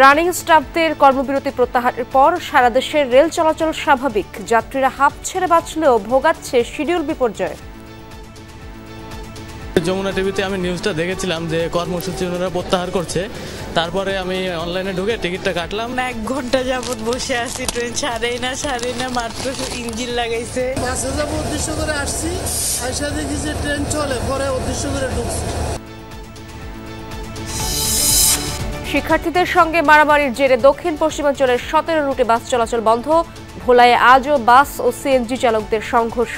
Running স্টাফদের কর্মবিরতি প্রত্যাহারের পর সারা দেশের রেল চলাচল স্বাভাবিক। যাত্রীরা হাঁপ ছেড়ে বাঁচলেও ভোগাচ্ছে শিডিউল বিপর্যয়। যমুনা টিভিতে আমি নিউজটা দেখেছিলাম যে কর্মসূচি ওনারা প্রত্যাহার করছে। তারপরে আমি অনলাইনে ঢুকে টিকিটটা কাটলাম। 1 ঘন্টা যাবত বসে আছি, ট্রেন ছাড়েই না মাত্র ইঞ্জিন লাগাইছে। বাসে যাবো উদ্দেশ্য করে আসছি, আইসা দেখি যে ট্রেন চলে, পরে উদ্দেশ্য করে ঢুকছি। শিক্ষার্থীদের সঙ্গে মারামারির জেরে দক্ষিণ পশ্চিমাঞ্চলের 17 রুটে বাস চলাচল বন্ধ। ভোলায় আজও বাস ও সিএনজি চালকদের সংঘর্ষ।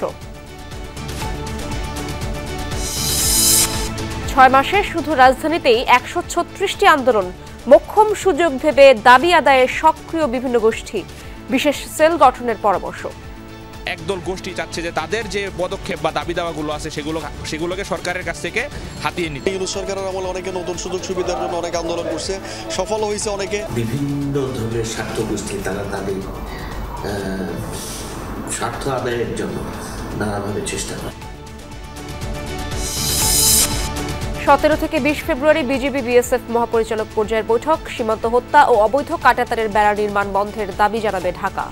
6 মাসে শুধু রাজধানীতেই 136টি আন্দোলন। মোক্ষম সুযোগ ভেবে দাবি আদায়ে সক্রিয় বিভিন্ন গোষ্ঠী। বিশেষ সেল গঠনের পরামর্শ। একদল গোষ্ঠী চাচ্ছে যে তাদের যে পদক্ষেপ বা দাবি দাওয়াগুলো আছে সেগুলোকে সরকারের কাছ থেকে হাতিয়ে নিতে। ইউনূস সরকারের আমলে অনেকে নতুন সুযোগ সুবিধার জন্য অনেক আন্দোলন করছে, সফল হয়েছে অনেকে। বিভিন্ন ধরনের স্বার্থ গোষ্ঠী তারা তাদের স্বার্থ আদায়ের জন্য নানাভাবে চেষ্টা করে। 17 থেকে 20 ফেব্রুয়ারি বিজিবি বিএসএফ মহাপরিচালক পর্যায়ের বৈঠক। সীমান্ত হত্যা ও অবৈধ কাঁটাতারের বেড়া নির্মাণ বন্ধের দাবি জানাবে ঢাকা।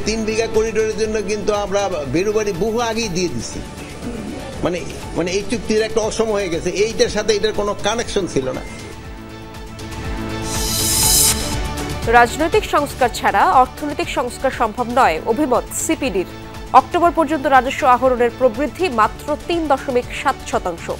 3 বিঘা করিডোরের জন্য কিন্তু আমরা বেরুবাড়ি বহু আগেই দিয়ে দিছি। মানে এই চুক্তির একটা অসম হয়ে গেছে, এইটার সাথে এটার কোনো কানেকশন ছিল না। রাজনৈতিক সংস্কার ছাড়া অর্থনৈতিক সংস্কার সম্ভব নয়, অভিমত সিপিডির। অক্টোবর পর্যন্ত রাজস্ব আহরণের প্রবৃদ্ধি মাত্র 3.7%।